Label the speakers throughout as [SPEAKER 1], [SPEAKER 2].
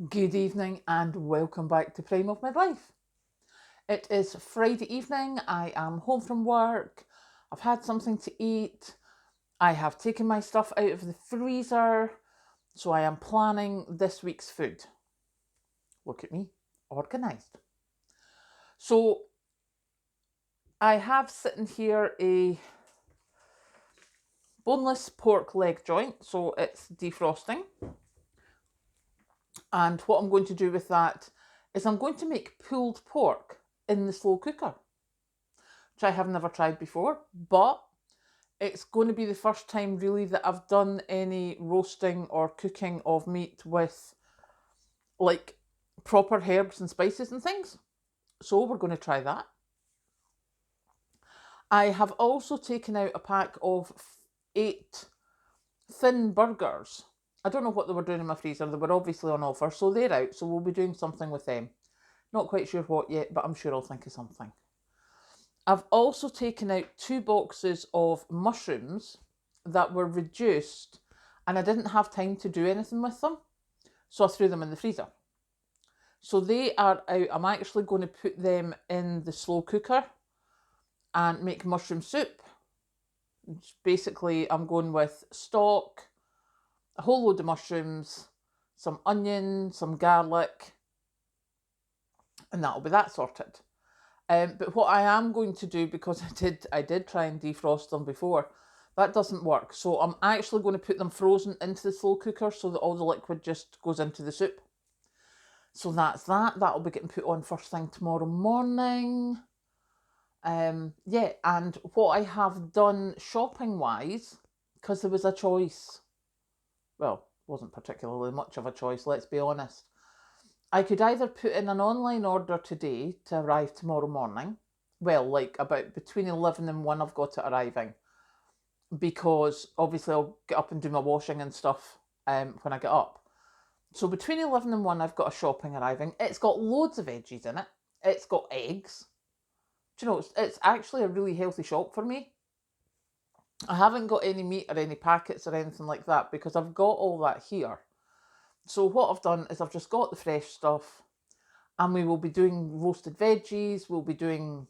[SPEAKER 1] Good evening and welcome back to Prime of Midlife. It is Friday evening. I am home from work. I've had something to eat. I have taken my stuff out of the freezer. So I am planning this week's food. Look at me, organised. So I have sitting here a boneless pork leg joint. So it's defrosting. And what I'm going to do with that is I'm going to make pulled pork in the slow cooker, which I have never tried before, but it's going to be the first time really that I've done any roasting or cooking of meat with like proper herbs and spices and things. So we're going to try that. I have also taken out a pack of 8 thin burgers. I don't know what they were doing in my freezer. They were obviously on offer, so they're out. So we'll be doing something with them. Not quite sure what yet, but I'm sure I'll think of something. I've also taken out 2 boxes of mushrooms that were reduced and I didn't have time to do anything with them, so I threw them in the freezer. So they are out. I'm actually going to put them in the slow cooker and make mushroom soup. Basically, I'm going with stock, a whole load of mushrooms, some onion, some garlic, and that'll be that sorted. But what I am going to do, because I did try and defrost them before, that doesn't work. So I'm actually going to put them frozen into the slow cooker so that all the liquid just goes into the soup. So that's that. That'll be getting put on first thing tomorrow morning. Yeah, and what I have done shopping wise, because there was a choice. Well, wasn't particularly much of a choice, let's be honest. I could either put in an online order today to arrive tomorrow morning. Well, like about between 11 and 1 I've got it arriving. Because obviously I'll get up and do my washing and stuff when I get up. So between 11 and 1 I've got a shopping arriving. It's got loads of veggies in it. It's got eggs. Do you know, it's actually a really healthy shop for me. I haven't got any meat or any packets or anything like that because I've got all that here. So what I've done is I've just got the fresh stuff and we will be doing roasted veggies, we'll be doing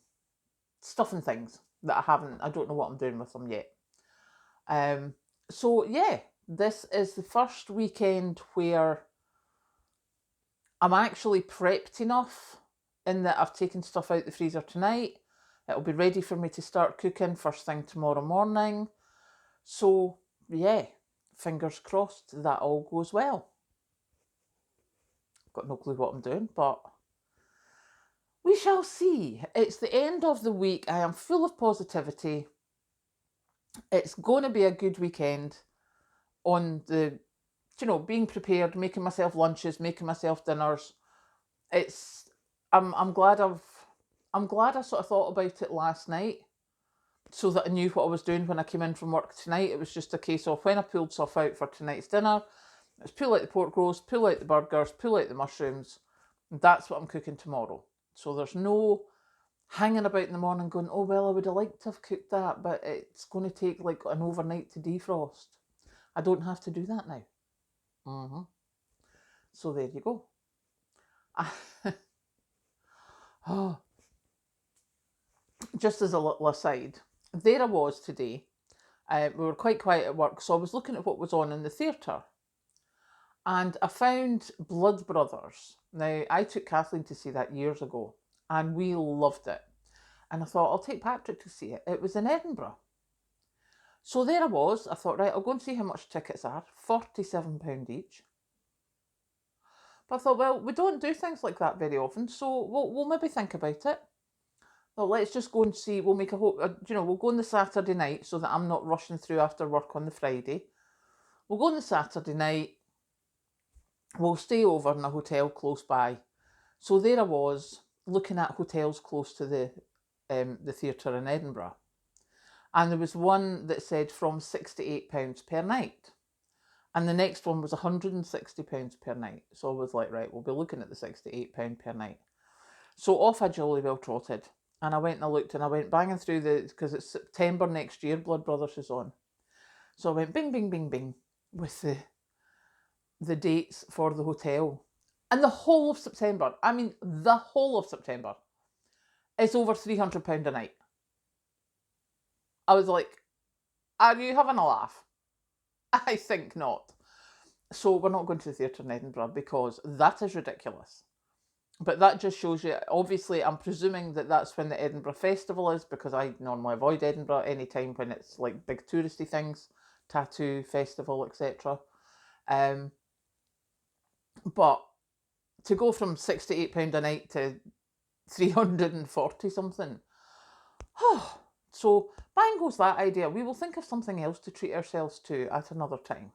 [SPEAKER 1] stuff and things that I don't know what I'm doing with them yet. So yeah, this is the first weekend where I'm actually prepped enough in that I've taken stuff out the freezer tonight. It'll be ready for me to start cooking first thing tomorrow morning. So yeah, fingers crossed that all goes well. Got no clue what I'm doing, but we shall see. It's the end of the week. I am full of positivity. It's going to be a good weekend on the, being prepared, making myself lunches, making myself dinners. It's, I'm glad I sort of thought about it last night so that I knew what I was doing when I came in from work tonight. It was just a case of when I pulled stuff out for tonight's dinner, let's pull out the pork roast, pull out the burgers, pull out the mushrooms. That's what I'm cooking tomorrow. So there's no hanging about in the morning going, oh, well, I would have liked to have cooked that, but it's going to take like an overnight to defrost. I don't have to do that now. So there you go. Oh, just as a little aside, there I was today. We were quite quiet at work, so I was looking at what was on in the theatre. And I found Blood Brothers. Now, I took Kathleen to see that years ago, and we loved it. And I thought, I'll take Patrick to see it. It was in Edinburgh. So there I was. I thought, right, I'll go and see how much tickets are. £47 each. But I thought, well, we don't do things like that very often, so we'll maybe think about it. Well, let's just go and see. We'll make a whole, we'll go on the Saturday night so that I'm not rushing through after work on the Friday. We'll go on the Saturday night. We'll stay over in a hotel close by. So there I was looking at hotels close to the theatre in Edinburgh. And there was one that said from £68 per night. And the next one was £160 per night. So I was like, right, we'll be looking at the £68 per night. So off I jolly well trotted. And I went and I looked and I went banging through because it's September next year, Blood Brothers is on. So I went bing, bing, bing, bing with the dates for the hotel. And the whole of September, I mean the whole of September, is over £300 a night. I was like, are you having a laugh? I think not. So we're not going to the theatre in Edinburgh because that is ridiculous. But that just shows you, obviously, I'm presuming that that's when the Edinburgh Festival is, because I normally avoid Edinburgh any time when it's like big touristy things, tattoo festival, etc. But to go from £68 a night to 340 something, so bang goes that idea. We will think of something else to treat ourselves to at another time.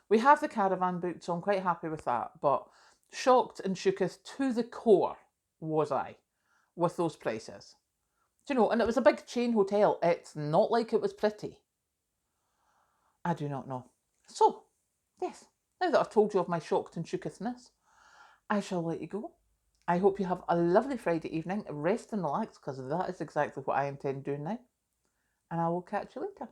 [SPEAKER 1] We have the caravan booked, so I'm quite happy with that, but shocked and shooketh to the core was I with those prices. Do you know, and it was a big chain hotel. It's not like it was pretty. I do not know. So, yes, now that I've told you of my shocked and shookethness, I shall let you go. I hope you have a lovely Friday evening. Rest and relax, because that is exactly what I intend doing now. And I will catch you later.